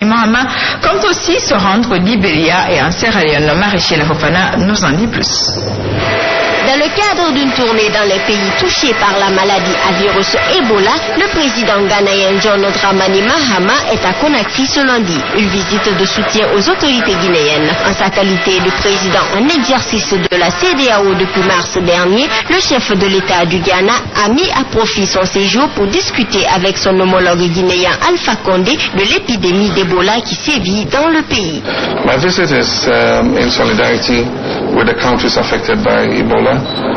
Mahama compte aussi se rendre au Libéria et en Sierra Leone. Marichel Fofana nous en dit plus. Dans le cadre d'une tournée dans les pays touchés par la maladie à virus Ebola, le président ghanéen John Dramani Mahama est à Conakry ce lundi. Une visite de soutien aux autorités guinéennes. En sa qualité de président en exercice de la CEDEAO depuis mars dernier, le chef de l'État du Ghana a mis à profit son séjour pour discuter avec son homologue guinéen Alpha Condé de l'épidémie d'Ebola qui sévit dans le pays. My visit is in solidarity with the countries affected by Ebola.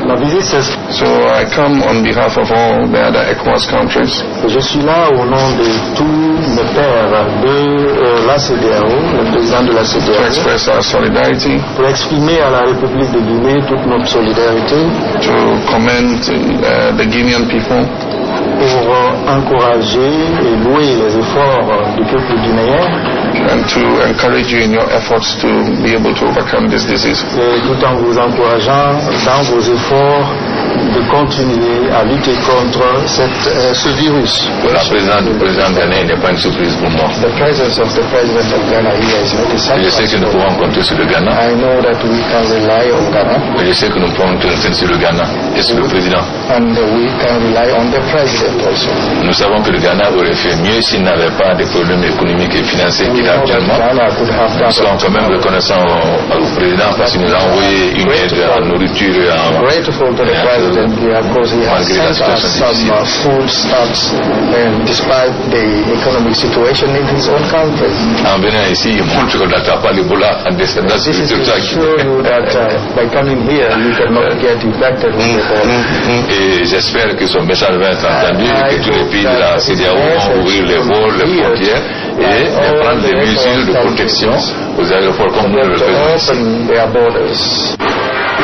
La visite c'est... So I come on behalf of all the other ECOWAS countries. Je suis là au nom de tous les pairs de la CEDEAO, le président de la CEDEAO, to express our solidarity, pour exprimer à la République de Guinée toute notre solidarité, to commend the Guinean people, pour encourager et louer les efforts du peuple guinéen, and to encourage you in your efforts to be able to overcome this disease. et tout en vous encourageant dans vos efforts de continuer à lutter contre ce virus. La présence du président ghanéen n'est pas une surprise pour moi. The presence of the president of Ghana here is not a Je sais que nous pouvons compter sur le Ghana. I know that we can rely on Ghana. Je sais que nous pouvons compter sur le Ghana et sur le président. And we can rely on the president also. Nous savons que le Ghana aurait fait mieux s'il n'avait pas des problèmes économiques et financiers qu'il a actuellement. Nous sommes quand même reconnaissants au président parce qu'il nous a envoyé une aide en nourriture et en Grateful to the president here because he has sent us some food stuffs despite the economic situation in his own country. En venant ici, il montre qu'on n'attrape pas l'Ebola en descendant sur This is le to territoire. show you that by coming here you cannot get infected with Ebola. Et j'espère que son message va être entendu et que tous les pays de la CEDEAO vont ouvrir les vols, les frontières et prendre des mesures de protection aux aéroports comme nous le faisons. Open their borders.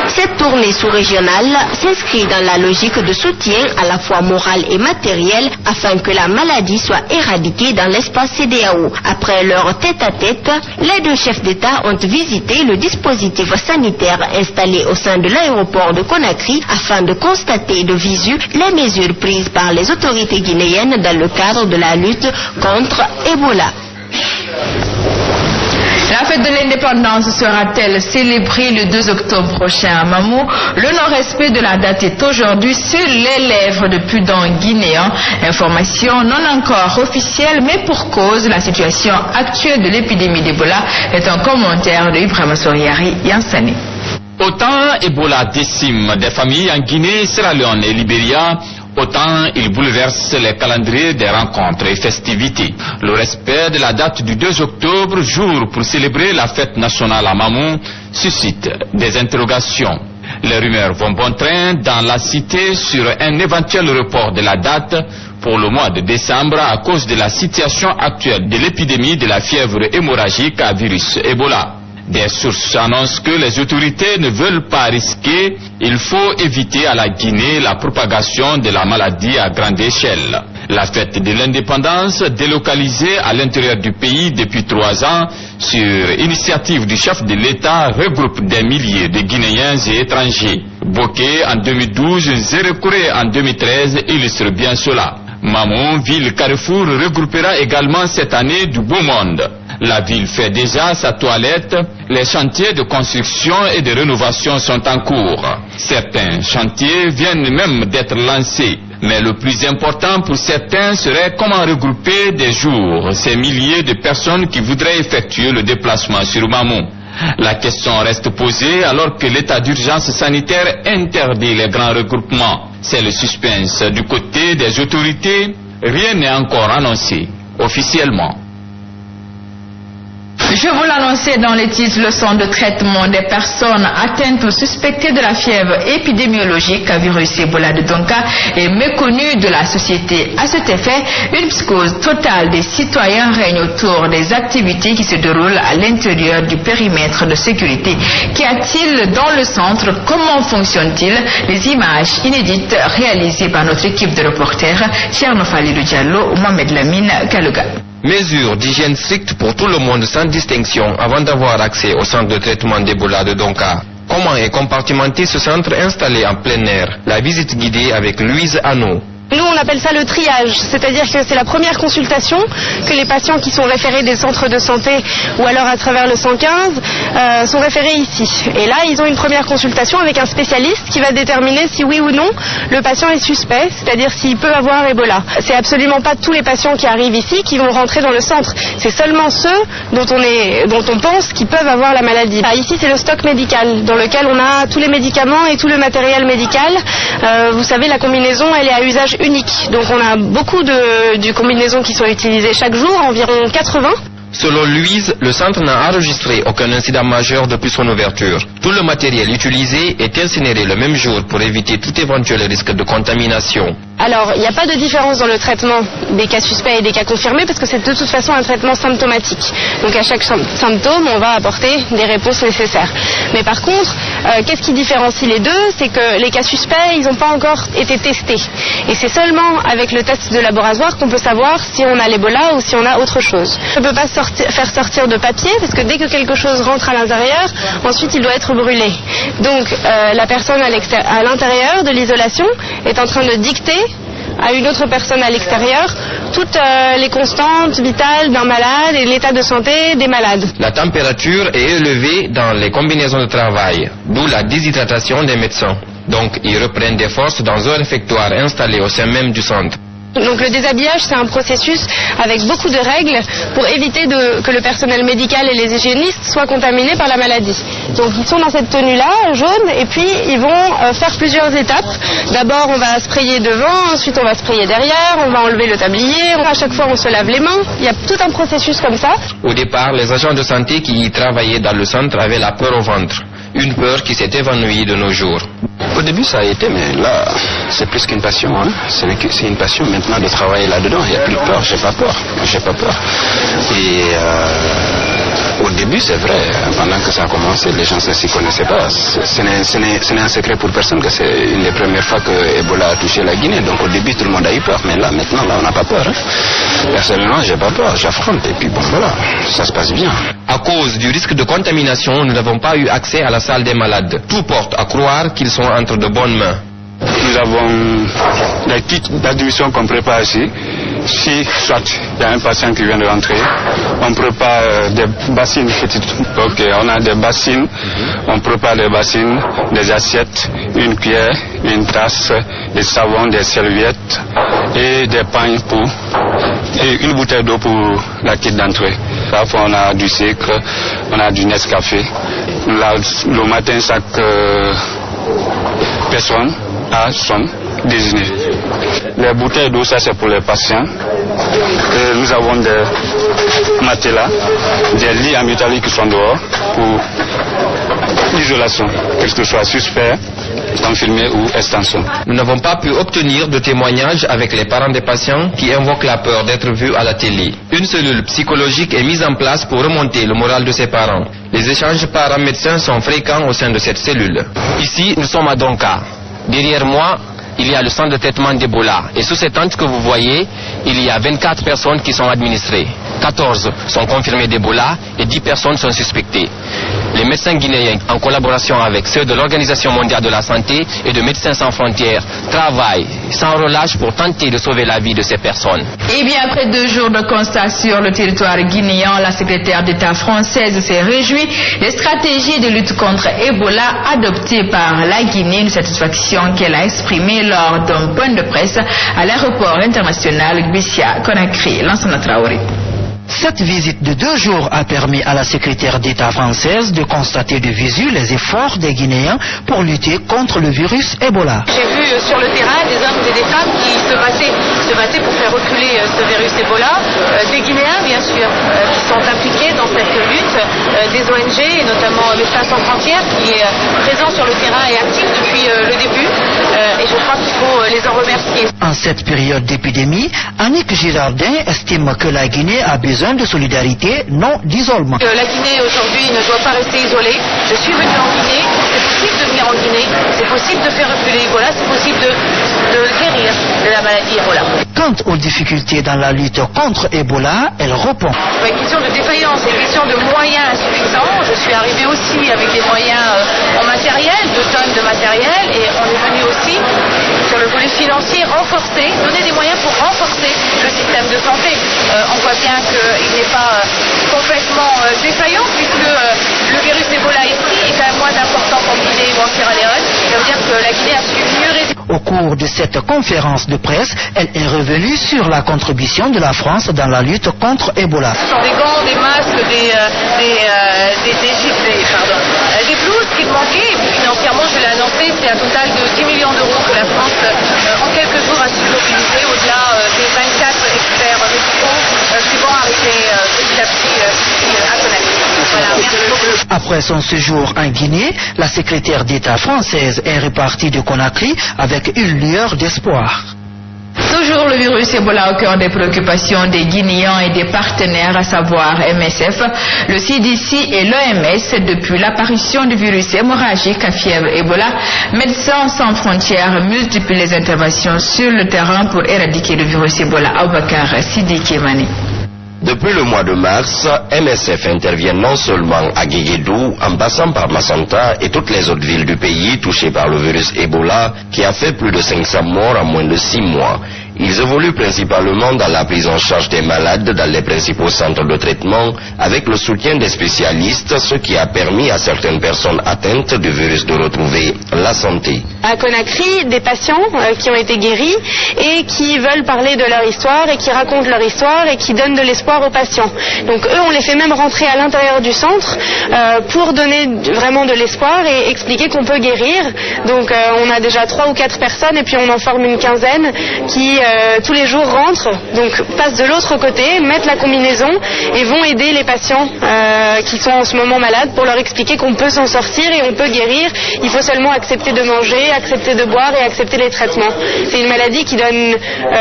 Cette tournée sous-régionale s'inscrit dans la logique de soutien à la fois moral et matériel afin que la maladie soit éradiquée dans l'espace CEDEAO. Après leur tête-à-tête, les deux chefs d'État ont visité le dispositif sanitaire installé au sein de l'aéroport de Conakry afin de constater de visu les mesures prises par les autorités guinéennes dans le cadre de la lutte contre Ebola. La fête de l'indépendance sera-t-elle célébrée le 2 octobre prochain à Mamou? Le non-respect de la date est aujourd'hui sur les lèvres de plus d'un Guinéen. Information non encore officielle, mais pour cause, la situation actuelle de l'épidémie d'Ebola est un commentaire de Ibrahima Soriari Yansani. Autant Ebola décime des familles en Guinée, Sierra Leone et Libéria, autant il bouleverse les calendriers des rencontres et festivités. Le respect de la date du 2 octobre, jour pour célébrer la fête nationale à Mamou, suscite des interrogations. Les rumeurs vont bon train dans la cité sur un éventuel report de la date pour le mois de décembre à cause de la situation actuelle de l'épidémie de la fièvre hémorragique à virus Ebola. Des sources annoncent que les autorités ne veulent pas risquer. Il faut éviter à la Guinée la propagation de la maladie à grande échelle. La fête de l'indépendance, délocalisée à l'intérieur du pays depuis 3 ans, sur initiative du chef de l'État, regroupe des milliers de Guinéens et étrangers. Boké en 2012, Zérekouré en 2013 illustre bien cela. Mamou, ville carrefour, regroupera également cette année du beau monde. La ville fait déjà sa toilette, les chantiers de construction et de rénovation sont en cours. Certains chantiers viennent même d'être lancés. Mais le plus important pour certains serait comment regrouper des jours ces milliers de personnes qui voudraient effectuer le déplacement sur Mamou. La question reste posée alors que l'état d'urgence sanitaire interdit les grands regroupements. C'est le suspense du côté des autorités. Rien n'est encore annoncé officiellement. Je vous l'annonçais dans les titres, leçon de traitement des personnes atteintes ou suspectées de la fièvre épidémiologique à virus Ebola de Donka est méconnue de la société. À cet effet, une psychose totale des citoyens règne autour des activités qui se déroulent à l'intérieur du périmètre de sécurité. Qu'y a-t-il dans le centre? Comment fonctionne-t-il? Les images inédites réalisées par notre équipe de reporters, Tcherno Falilou Diallo, Mohamed Lamine Kaluga. Mesures d'hygiène strictes pour tout le monde sans distinction avant d'avoir accès au centre de traitement d'Ebola de Donka. Comment est compartimenté ce centre installé en plein air? La visite guidée avec Louise Anneau. Nous, on appelle ça le triage, c'est-à-dire que c'est la première consultation que les patients qui sont référés des centres de santé ou alors à travers le 115 sont référés ici. Et là, ils ont une première consultation avec un spécialiste qui va déterminer si oui ou non le patient est suspect, c'est-à-dire s'il peut avoir Ebola. C'est absolument pas tous les patients qui arrivent ici qui vont rentrer dans le centre. C'est seulement ceux dont on pense qu'ils peuvent avoir la maladie. Ici, c'est le stock médical dans lequel on a tous les médicaments et tout le matériel médical. Vous savez, la combinaison, elle est à usage unique. Donc on a beaucoup de combinaisons qui sont utilisées chaque jour, environ 80. Selon Louise, le centre n'a enregistré aucun incident majeur depuis son ouverture. Tout le matériel utilisé est incinéré le même jour pour éviter tout éventuel risque de contamination. Alors, il n'y a pas de différence dans le traitement des cas suspects et des cas confirmés parce que c'est de toute façon un traitement symptomatique. Donc à chaque symptôme, on va apporter des réponses nécessaires. Mais par contre, qu'est-ce qui différencie les deux? C'est que les cas suspects, ils n'ont pas encore été testés. Et c'est seulement avec le test de laboratoire qu'on peut savoir si on a l'Ebola ou si on a autre chose. On ne peut pas faire sortir de papier parce que dès que quelque chose rentre à l'intérieur, ensuite il doit être brûlé. Donc la personne à l'intérieur de l'isolation est en train de dicter à une autre personne à l'extérieur toutes les constantes vitales d'un malade et l'état de santé des malades. La température est élevée dans les combinaisons de travail, d'où la déshydratation des médecins. Donc ils reprennent des forces dans un réfectoire installé au sein même du centre. Donc le déshabillage, c'est un processus avec beaucoup de règles pour éviter que le personnel médical et les hygiénistes soient contaminés par la maladie. Donc ils sont dans cette tenue-là, jaune, et puis ils vont faire plusieurs étapes. D'abord on va sprayer devant, ensuite on va sprayer derrière, on va enlever le tablier, à chaque fois on se lave les mains. Il y a tout un processus comme ça. Au départ, les agents de santé qui y travaillaient dans le centre avaient la peur au ventre. Une peur qui s'est évanouie de nos jours. Au début ça a été, mais là c'est plus qu'une passion. Hein. C'est une passion maintenant de travailler là-dedans. Il n'y a plus de peur, j'ai pas peur. Et au début c'est vrai, pendant que ça a commencé, les gens ne s'y connaissaient pas. Ce n'est un secret pour personne que c'est une des premières fois que Ebola a touché la Guinée. Donc au début tout le monde a eu peur, mais là maintenant on n'a pas peur. Hein. Personnellement j'ai pas peur, j'affronte et puis bon voilà, ça se passe bien. À cause du risque de contamination, nous n'avons pas eu accès à la salle des malades. Tout porte à croire qu'ils sont entre de bonnes mains. Nous avons les kits d'admission qu'on prépare ici. Si soit il y a un patient qui vient de rentrer, on prépare des bassines petites. Donc on a des bassines, on prépare des bassines, des assiettes, une cuillère, une tasse, des savons, des serviettes et des pagnes et une bouteille d'eau pour la kit d'entrée. Parfois on a du sucre, on a du Nescafé. Là, le matin, chaque personne a son déjeuner. Les bouteilles d'eau, ça c'est pour les patients. Et nous avons des matelas, des lits en métallique qui sont dehors pour l'isolation, que ce soit suspect, confirmé ou extension. Nous n'avons pas pu obtenir de témoignages avec les parents des patients qui invoquent la peur d'être vus à la télé. Une cellule psychologique est mise en place pour remonter le moral de ces parents. Les échanges parents-médecins sont fréquents au sein de cette cellule. Ici, nous sommes à Donka. Derrière moi, il y a le centre de traitement d'Ebola. Et sous cette tente que vous voyez, il y a 24 personnes qui sont administrées. 14 sont confirmées d'Ebola et 10 personnes sont suspectées. Les médecins guinéens, en collaboration avec ceux de l'Organisation mondiale de la santé et de Médecins sans frontières, travaillent sans relâche pour tenter de sauver la vie de ces personnes. Et bien après 2 jours de constat sur le territoire guinéen, la secrétaire d'État française s'est réjouie des stratégies de lutte contre Ebola adoptées par la Guinée, une satisfaction qu'elle a exprimée lors d'un point de presse à l'aéroport international Gbissia-Conakry. Lansana Traoré. Cette visite de 2 jours a permis à la secrétaire d'État française de constater de visu les efforts des Guinéens pour lutter contre le virus Ebola. J'ai vu sur le terrain des hommes et des femmes qui se battaient pour faire reculer ce virus Ebola, des Guinéens bien sûr qui sont impliqués dans cette lutte, des ONG et notamment Médecins sans frontières qui est présent sur le terrain et actif depuis le début et je crois qu'il faut les en remercier. En cette période d'épidémie, Annick Girardin estime que la Guinée a besoin de solidarité, non d'isolement. La Guinée aujourd'hui ne doit pas rester isolée. Je suis venue en Guinée, c'est possible de venir en Guinée, c'est possible de faire reculer Ebola, c'est possible de guérir de la maladie Ebola. Quant aux difficultés dans la lutte contre Ebola, elle répond. Une question de défaillance, une question de moyens insuffisants. je suis arrivée aussi avec des moyens en matériel, 2 tonnes de matériel, et on est venu aussi sur le volet financier donner des moyens pour renforcer le système de santé. On voit bien qu'il n'est pas complètement défaillant, puisque le virus Ebola ici est quand même moins important qu'en Guinée ou en Sierra Leone. Ça veut dire que la Guinée a su mieux résister. Au cours de cette conférence de presse, elle est revenue sur la contribution de la France dans la lutte contre Ebola. Ce sont des gants, des masques, des blouses qui manquaient. Et puis financièrement, je l'ai annoncé, c'est un total de 10 millions d'euros que la France, en quelques jours, a su mobiliser au-delà des 24 experts médicaux qui vont arriver petit à petit à Conakry. Voilà, merci beaucoup. Après son séjour en Guinée, la secrétaire d'État française est repartie de Conakry avec une lueur d'espoir. Toujours le virus Ebola au cœur des préoccupations des Guinéens et des partenaires, à savoir MSF, le CDC et l'OMS. Depuis l'apparition du virus hémorragique à fièvre Ebola, Médecins sans frontières multiplient les interventions sur le terrain pour éradiquer le virus Ebola. Aboubakar Sidiki Mani. Depuis le mois de mars, MSF intervient non seulement à Guéguédou, en passant par Massanta et toutes les autres villes du pays touchées par le virus Ebola, qui a fait plus de 500 morts en moins de 6 mois. Ils évoluent principalement dans la prise en charge des malades dans les principaux centres de traitement, avec le soutien des spécialistes, ce qui a permis à certaines personnes atteintes du virus de retrouver la santé. À Conakry, des patients qui ont été guéris et qui veulent parler de leur histoire et qui racontent leur histoire et qui donnent de l'espoir aux patients. Donc eux, on les fait même rentrer à l'intérieur du centre pour donner vraiment de l'espoir et expliquer qu'on peut guérir. Donc on a déjà 3 ou 4 personnes et puis on en forme une quinzaine qui tous les jours rentrent, donc passent de l'autre côté, mettent la combinaison et vont aider les patients qui sont en ce moment malades pour leur expliquer qu'on peut s'en sortir et on peut guérir. Il faut seulement accepter de manger, accepter de boire et accepter les traitements. C'est une maladie qui donne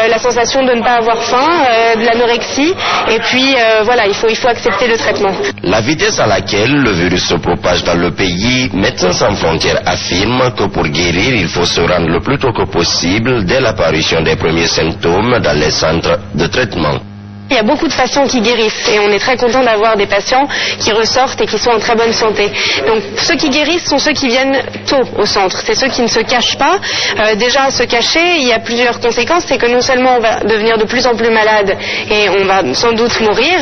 la sensation de ne pas avoir faim, de l'anorexie, et puis voilà, il faut accepter le traitement. La vitesse à laquelle le virus se propage dans le pays, Médecins sans frontières affirme que pour guérir, il faut se rendre le plus tôt que possible dès l'apparition des premiers symptômes dans les centres de traitement. Il y a beaucoup de patients qui guérissent et on est très content d'avoir des patients qui ressortent et qui sont en très bonne santé. Donc ceux qui guérissent sont ceux qui viennent tôt au centre, c'est ceux qui ne se cachent pas. Déjà à se cacher, il y a plusieurs conséquences, c'est que non seulement on va devenir de plus en plus malade et on va sans doute mourir,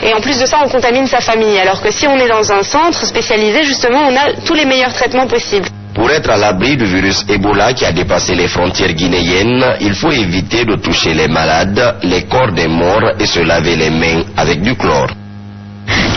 et en plus de ça on contamine sa famille, alors que si on est dans un centre spécialisé, justement on a tous les meilleurs traitements possibles. Pour être à l'abri du virus Ebola qui a dépassé les frontières guinéennes, il faut éviter de toucher les malades, les corps des morts et se laver les mains avec du chlore.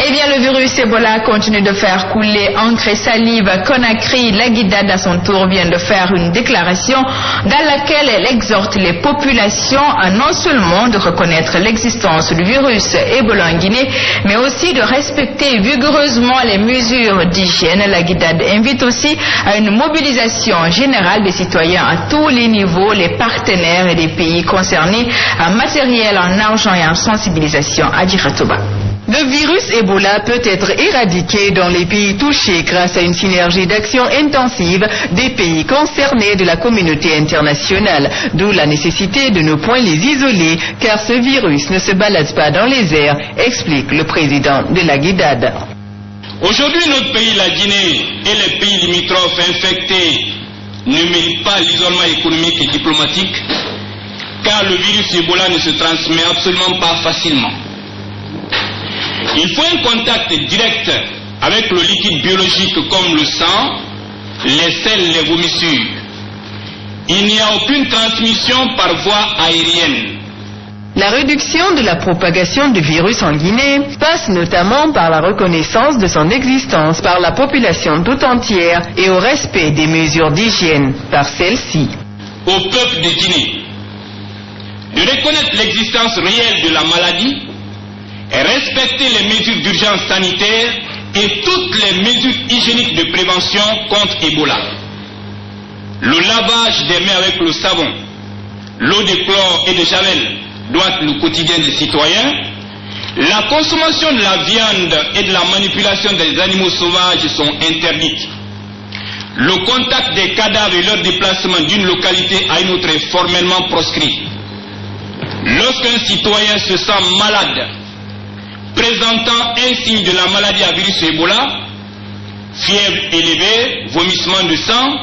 Eh bien, le virus Ebola continue de faire couler encre et salive. Conakry, la Guidade à son tour vient de faire une déclaration dans laquelle elle exhorte les populations à non seulement de reconnaître l'existence du virus Ebola en Guinée, mais aussi de respecter vigoureusement les mesures d'hygiène. La Guidade invite aussi à une mobilisation générale des citoyens à tous les niveaux, les partenaires et les pays concernés en matériel, en argent et en sensibilisation. Adjiratoba. Le virus Ebola peut être éradiqué dans les pays touchés grâce à une synergie d'action intensive des pays concernés de la communauté internationale, d'où la nécessité de ne point les isoler, car ce virus ne se balade pas dans les airs, explique le président de la Guidade. Aujourd'hui, notre pays, la Guinée, et les pays limitrophes infectés ne méritent pas l'isolement économique et diplomatique, car le virus Ebola ne se transmet absolument pas facilement. Il faut un contact direct avec le liquide biologique comme le sang, les selles, les vomissures. Il n'y a aucune transmission par voie aérienne. La réduction de la propagation du virus en Guinée passe notamment par la reconnaissance de son existence par la population tout entière et au respect des mesures d'hygiène par celle-ci. Au peuple de Guinée, de reconnaître l'existence réelle de la maladie et respecter les mesures d'urgence sanitaire et toutes les mesures hygiéniques de prévention contre Ebola. Le lavage des mains avec le savon, l'eau de chlore et de javel doit être le quotidien des citoyens. La consommation de la viande et de la manipulation des animaux sauvages sont interdites. Le contact des cadavres et leur déplacement d'une localité à une autre est formellement proscrit. Lorsqu'un citoyen se sent malade, présentant un signe de la maladie à virus Ebola, fièvre élevée, vomissement de sang,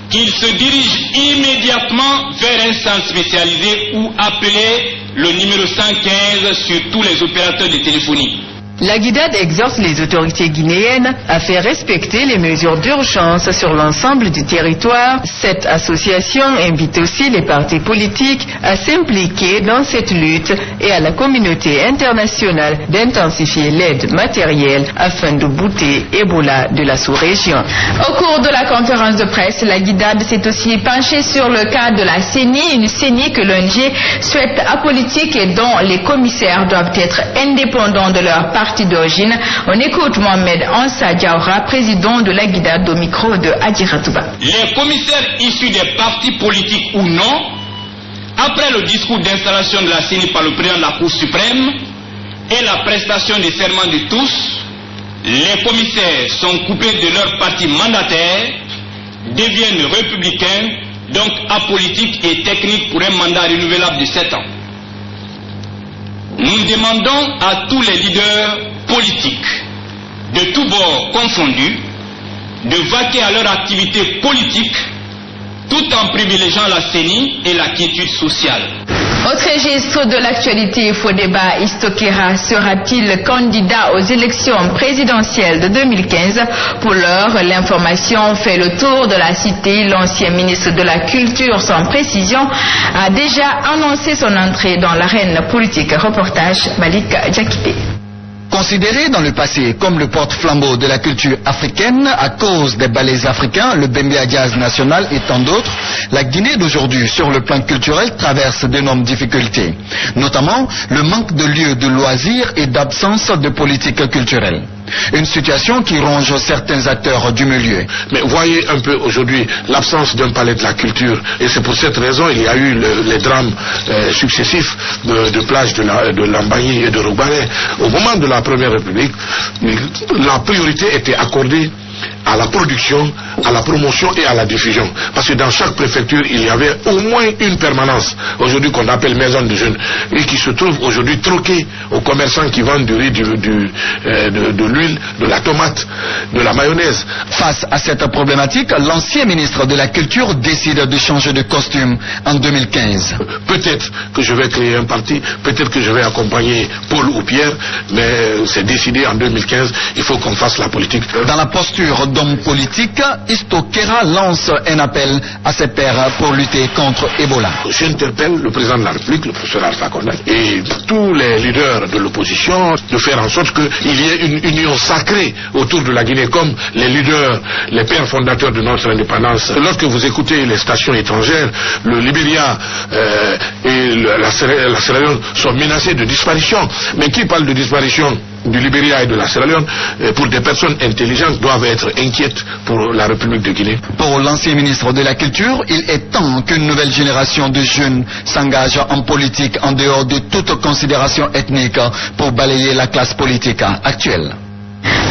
qu'il se dirige immédiatement vers un centre spécialisé ou appeler le numéro 115 sur tous les opérateurs de téléphonie. La Guidad exhorte les autorités guinéennes à faire respecter les mesures d'urgence sur l'ensemble du territoire. Cette association invite aussi les partis politiques à s'impliquer dans cette lutte et à la communauté internationale d'intensifier l'aide matérielle afin de bouter Ebola de la sous-région. Au cours de la conférence de presse, la Guidad s'est aussi penchée sur le cas de la CENI, une CENI que l'ONG souhaite apolitique et dont les commissaires doivent être indépendants de leur parti d'origine. On écoute Mohamed Ansa Diawara, président de la Guidad, au micro de Adjiratouba. Les commissaires issus des partis politiques ou non, après le discours d'installation de la CENI par le président de la Cour suprême et la prestation des serments de tous, les commissaires sont coupés de leur parti mandataire, deviennent républicains, donc apolitiques et techniques pour un mandat renouvelable de 7 ans. Nous demandons à tous les leaders politiques, de tous bords confondus, de vaquer à leur activité politique tout en privilégiant la CENI et la quiétude sociale. Autre registre de l'actualité, Fodeba Istokera sera-t-il candidat aux élections présidentielles de 2015? Pour l'heure, l'information fait le tour de la cité. L'ancien ministre de la Culture, sans précision, a déjà annoncé son entrée dans l'arène politique. Reportage Malik Djakité. Considéré dans le passé comme le porte-flambeau de la culture africaine à cause des ballets africains, le Bembea Jazz National et tant d'autres, la Guinée d'aujourd'hui sur le plan culturel traverse d'énormes difficultés, notamment le manque de lieux de loisirs et d'absence de politique culturelle. Une situation qui ronge certains acteurs du milieu. Mais voyez un peu aujourd'hui l'absence d'un palais de la culture. Et c'est pour cette raison qu'il y a eu les drames successifs de plages de Lambaye et de Roubanet. Au moment de la Première République, la priorité était accordée à la production, à la promotion et à la diffusion. Parce que dans chaque préfecture, il y avait au moins une permanence, aujourd'hui qu'on appelle maison de jeunes, et qui se trouve aujourd'hui troquée aux commerçants qui vendent du riz, de l'huile, de la tomate, de la mayonnaise. Face à cette problématique, l'ancien ministre de la Culture décide de changer de costume en 2015. Peut-être que je vais créer un parti, peut-être que je vais accompagner Paul ou Pierre, mais c'est décidé en 2015, il faut qu'on fasse la politique. Dans la posture d'homme politique, Istokera lance un appel à ses pairs pour lutter contre Ebola. J'interpelle le président de la République, le professeur Alpha Condé, et tous les leaders de l'opposition de faire en sorte qu'il y ait une union sacrée autour de la Guinée, comme les leaders, les pères fondateurs de notre indépendance. Lorsque vous écoutez les stations étrangères, le Libéria et la Sierra Leone sont menacés de disparition. Mais qui parle de disparition du Libéria et de la Sierra Leone, pour des personnes intelligentes, doivent être inquiètes pour la République de Guinée. Pour l'ancien ministre de la Culture, il est temps qu'une nouvelle génération de jeunes s'engage en politique en dehors de toute considération ethnique pour balayer la classe politique actuelle.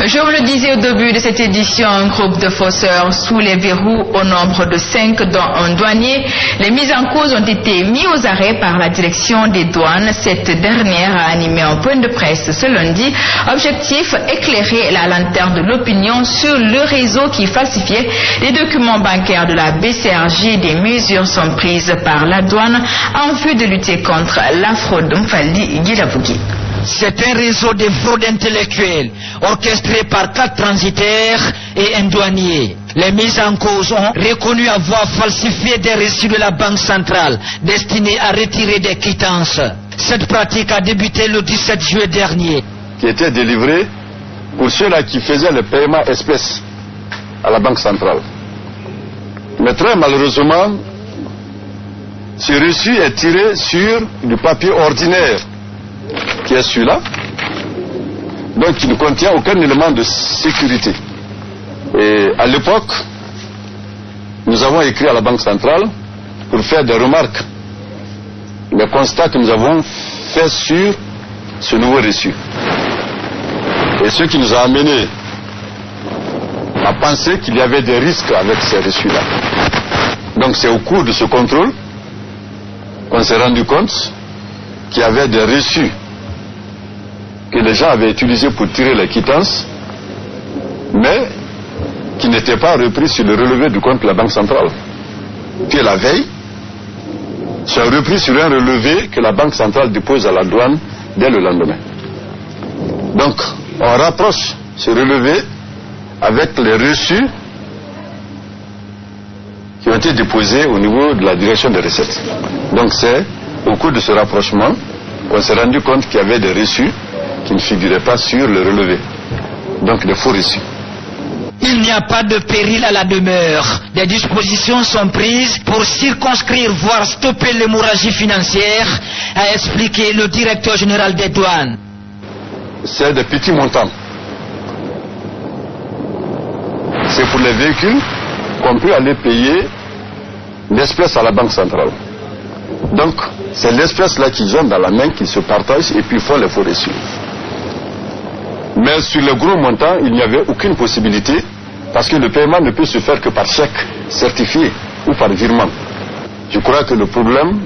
Je vous le disais au début de cette édition, un groupe de fausseurs sous les verrous au nombre de 5 dont un douanier. Les mises en cause ont été mis aux arrêts par la direction des douanes. Cette dernière a animé un point de presse ce lundi. Objectif, éclairer la lanterne de l'opinion sur le réseau qui falsifiait les documents bancaires de la BCRG. Des mesures sont prises par la douane en vue de lutter contre la fraude. Mfali Guilavougi. C'est un réseau de fraude intellectuelle orchestré par 4 transitaires et un douanier. Les mises en cause ont reconnu avoir falsifié des reçus de la Banque centrale destinés à retirer des quittances. Cette pratique a débuté le 17 juillet dernier. Qui était délivré pour ceux-là qui faisaient le paiement espèce à la Banque centrale. Mais très malheureusement, ce reçu est tiré sur du papier ordinaire, qui est celui-là, donc qui ne contient aucun élément de sécurité. Et à l'époque, nous avons écrit à la Banque centrale pour faire des remarques, les constats que nous avons faits sur ce nouveau reçu. Et ce qui nous a amené à penser qu'il y avait des risques avec ces reçus-là. Donc c'est au cours de ce contrôle qu'on s'est rendu compte qu'il y avait des reçus que les gens avaient utilisés pour tirer les quittances, mais qui n'était pas repris sur le relevé du compte de la Banque centrale. Puis la veille, c'est repris sur un relevé que la Banque centrale dépose à la douane dès le lendemain. Donc, on rapproche ce relevé avec les reçus qui ont été déposés au niveau de la direction des recettes. Donc, c'est au cours de ce rapprochement qu'on s'est rendu compte qu'il y avait des reçus qui ne figuraient pas sur le relevé. Donc, des faux reçus. Il n'y a pas de péril à la demeure. Des dispositions sont prises pour circonscrire, voire stopper l'hémorragie financière, a expliqué le directeur général des douanes. C'est des petits montants. C'est pour les véhicules qu'on peut aller payer l'espèce à la Banque centrale. Donc, c'est l'espèce là qu'ils ont dans la main, qu'ils se partagent et puis font les faux reçus. Mais sur les gros montants, il n'y avait aucune possibilité parce que le paiement ne peut se faire que par chèque certifié ou par virement. Je crois que le problème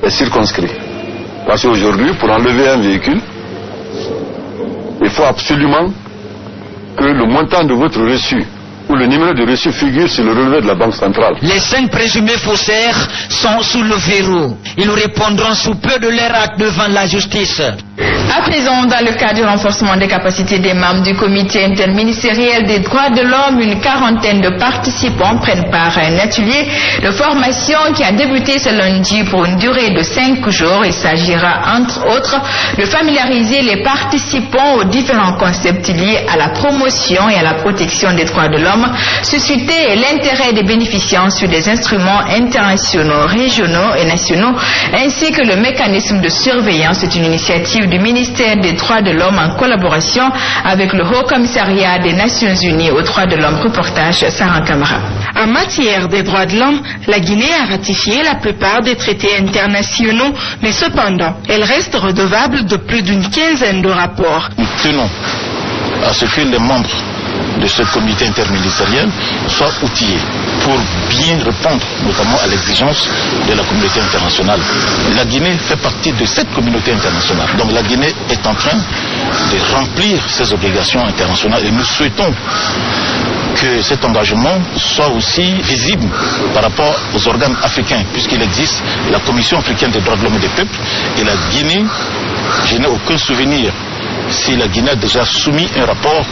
est circonscrit. Parce qu'aujourd'hui, pour enlever un véhicule, il faut absolument que le montant de votre reçu ou le numéro de reçu figure sur le relevé de la Banque centrale. Les 5 présumés faussaires sont sous le verrou. Ils répondront sous peu de leur acte devant la justice. À présent, dans le cadre du renforcement des capacités des membres du comité interministériel des droits de l'homme, une quarantaine de participants prennent part à un atelier de formation qui a débuté ce lundi pour une durée de 5 jours. Il s'agira, entre autres, de familiariser les participants aux différents concepts liés à la promotion et à la protection des droits de l'homme, susciter l'intérêt des bénéficiaires sur des instruments internationaux, régionaux et nationaux, ainsi que le mécanisme de surveillance. C'est une initiative du ministère des droits de l'homme en collaboration avec le Haut Commissariat des Nations Unies aux droits de l'homme. Reportage Sarah Camara. En matière des droits de l'homme, la Guinée a ratifié la plupart des traités internationaux, mais cependant, elle reste redevable de plus d'une quinzaine de rapports. Nous tenons à ce que les membres de ce comité interministériel soient outillés pour bien répondre notamment à l'exigence de la communauté internationale. La Guinée fait partie de cette communauté internationale. Donc la Guinée est en train de remplir ses obligations internationales et nous souhaitons que cet engagement soit aussi visible par rapport aux organes africains, puisqu'il existe la Commission africaine des droits de l'homme et des peuples et la Guinée, je n'ai aucun souvenir si la Guinée a déjà soumis un rapport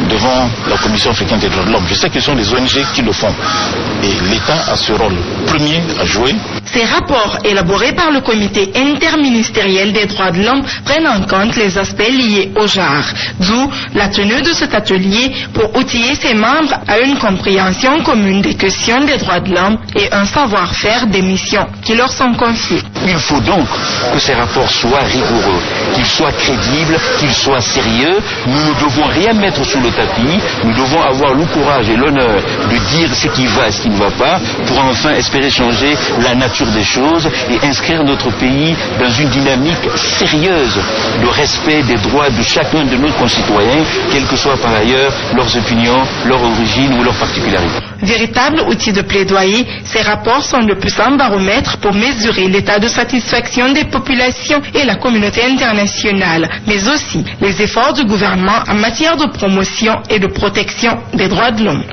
devant la Commission africaine des droits de l'homme. Je sais que ce sont les ONG qui le font. Et l'État a ce rôle premier à jouer. Ces rapports élaborés par le comité interministériel des droits de l'homme prennent en compte les aspects liés au genre. D'où la tenue de cet atelier pour outiller ses membres à une compréhension commune des questions des droits de l'homme et un savoir-faire des missions qui leur sont confiées. Il faut donc que ces rapports soient rigoureux, qu'ils soient crédibles, qu'ils soient sérieux. Nous ne devons rien mettre sous le tapis. Nous devons avoir le courage et l'honneur de dire ce qui va et ce qui ne va pas pour enfin espérer changer la nature des choses et inscrire notre pays dans une dynamique sérieuse de respect des droits de chacun de nos concitoyens, quelles que soient par ailleurs leurs opinions, leur origine ou leurs particularités. Véritable outil de plaidoyer, ces rapports sont le puissant baromètre pour mesurer l'état de satisfaction des populations et la communauté internationale, mais aussi les efforts du gouvernement en matière de promotion et de protection des droits de l'homme.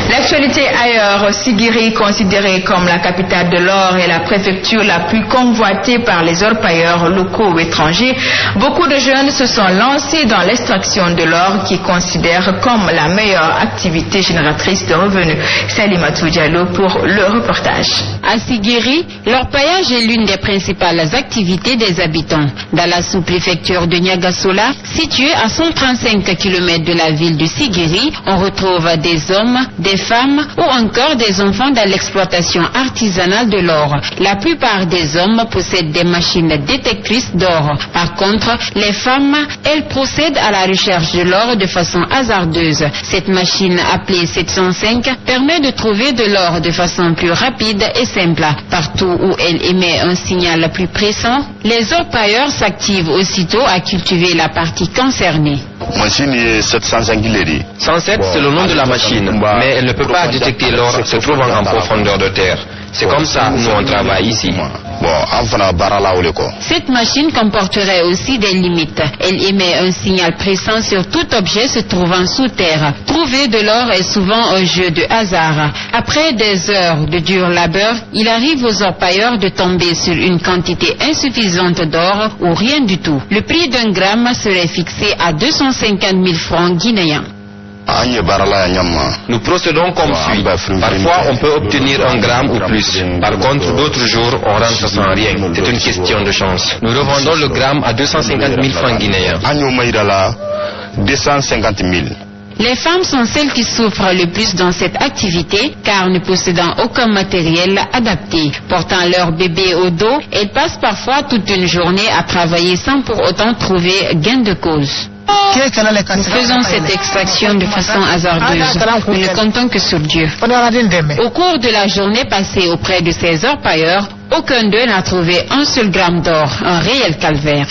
L'actualité ailleurs, Sigiri, considérée comme la capitale de l'or et la préfecture la plus convoitée par les orpailleurs locaux ou étrangers, beaucoup de jeunes se sont lancés dans l'extraction de l'or qu'ils considèrent comme la meilleure activité génératrice de revenus. Salimatou Diallo pour le reportage. À Sigiri, l'orpaillage est l'une des principales activités des habitants. Dans la sous-préfecture de Niagasola, située à 135 km de la ville de Sigiri, on retrouve des hommes, des femmes ou encore des enfants dans l'exploitation artisanale de l'or. La plupart des hommes possèdent des machines détectrices d'or. Par contre, les femmes, elles procèdent à la recherche de l'or de façon hasardeuse. Cette machine appelée 705 permet de trouver de l'or de façon plus rapide et simple. Partout où elle émet un signal plus pressant, les orpailleurs s'activent aussitôt à cultiver la partie concernée. Machine 705 107, c'est le nom de la machine, mais elle ne peut pas détecter l'or se trouvant en profondeur de terre. C'est comme ça, nous on travaille ici. Cette machine comporterait aussi des limites. Elle émet un signal pressant sur tout objet se trouvant sous terre. Trouver de l'or est souvent un jeu de hasard. Après des heures de dur labeur, il arrive aux orpailleurs de tomber sur une quantité insuffisante d'or ou rien du tout. Le prix d'un gramme serait fixé à 250 000 francs guinéens. Nous procédons comme suit. Parfois, on peut obtenir 1 gramme ou plus. Par contre, d'autres jours, on rentre sans rien. C'est une question de chance. Nous revendons le gramme à 250 000 francs guinéens. 250 000. Les femmes sont celles qui souffrent le plus dans cette activité car ne possédant aucun matériel adapté. Portant leur bébé au dos, elles passent parfois toute une journée à travailler sans pour autant trouver gain de cause. Nous faisons cette extraction de façon hasardeuse. Nous ne comptons que sur Dieu. Au cours de la journée passée auprès de ces orpailleurs, aucun d'eux n'a trouvé un seul gramme d'or, un réel calvaire.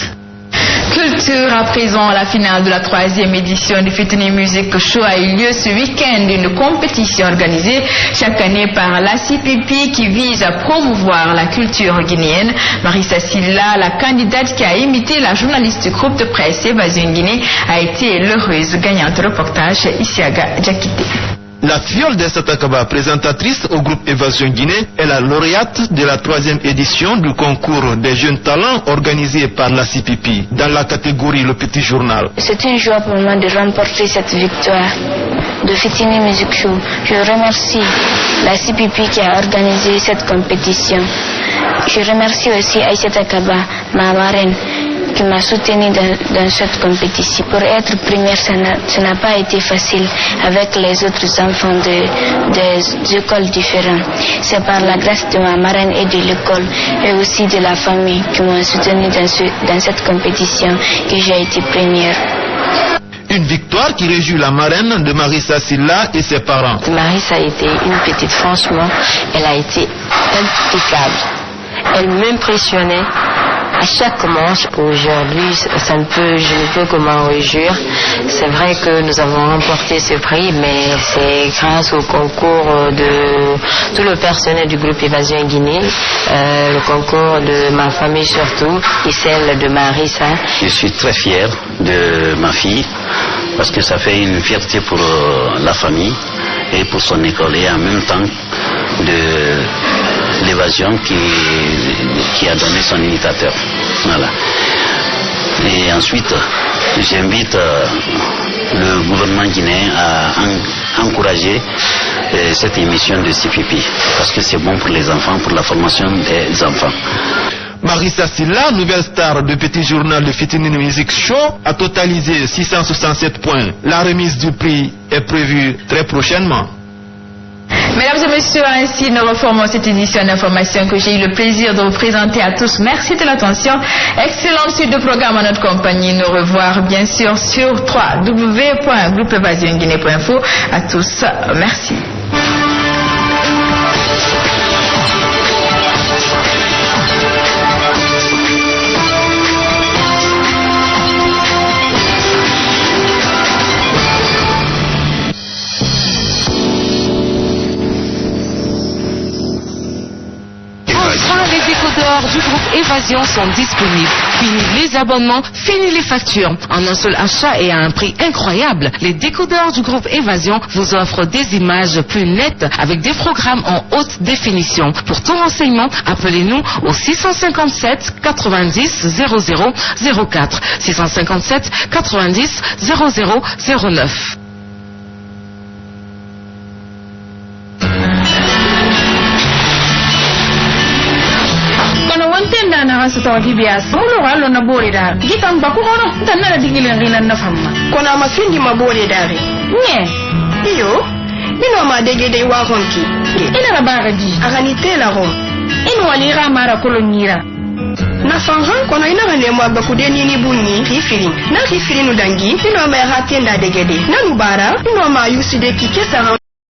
Culture à présent, la finale de la 3e édition du Fitini Music Show a eu lieu ce week-end, une compétition organisée chaque année par la CPP qui vise à promouvoir la culture guinéenne. Marissa Silla, la candidate qui a imité la journaliste du groupe de presse Évasion Guinée, a été l'heureuse gagnante. Reportage Isiaga Djakite. La fiole de Satakaba, présentatrice au groupe Évasion Guinée, est la lauréate de la 3e édition du concours des jeunes talents organisé par la CPP dans la catégorie Le Petit Journal. C'est une joie pour moi de remporter cette victoire de Fitini Music Show. Je remercie la CPP qui a organisé cette compétition. Je remercie aussi Aïssata Kaba, ma marraine, qui m'a soutenu dans cette compétition. Pour être première, ça n'a pas été facile avec les autres enfants des écoles différentes. C'est par la grâce de ma marraine et de l'école et aussi de la famille qui m'ont soutenu dans cette compétition que j'ai été première. Une victoire qui réjouit la marraine de Marissa Silla et ses parents. Marissa a été une petite, franchement, elle a été impeccable. Elle m'impressionnait à chaque manche. Aujourd'hui, je ne peux que m'en réjouir. C'est vrai que nous avons remporté ce prix, mais c'est grâce au concours de tout le personnel du groupe Évasion Guinée, le concours de ma famille surtout, et celle de Marissa. Je suis très fier de ma fille, parce que ça fait une fierté pour la famille et pour son école, et en même temps de l'évasion qui a donné son imitateur. Voilà. Et ensuite, j'invite le gouvernement guinéen à encourager cette émission de CPP, parce que c'est bon pour les enfants, pour la formation des enfants. Marissa Silla, nouvelle star du Petit Journal de Fitini Music Show, a totalisé 667 points. La remise du prix est prévue très prochainement. Mesdames et messieurs, ainsi nous reformons cette édition d'information que j'ai eu le plaisir de vous présenter à tous. Merci de l'attention. Excellente suite de programme à notre compagnie. Nous revoir bien sûr sur www.groupeevasionguinée.info. À tous, merci. Du groupe Évasion sont disponibles. Fini les abonnements, fini les factures. En un seul achat et à un prix incroyable, les décodeurs du groupe Évasion vous offrent des images plus nettes avec des programmes en haute définition. Pour tout renseignement, appelez-nous au 657 90 00 04 657 90 00 09. na su tawti biya solo wallo na bore da gitan ba ko hono tan na digile nginan na famma kona mafindi mabore dare nye iyo ino ma dege de wa honki ina na baga ji agani tela rom ino wali ra mara kolonira na fanhan kono ina ga nemo ba kudeni ni bunni rifirin na rifirinu dangi ino ma hatenda dege de nanu bara ino ma yuside kike sa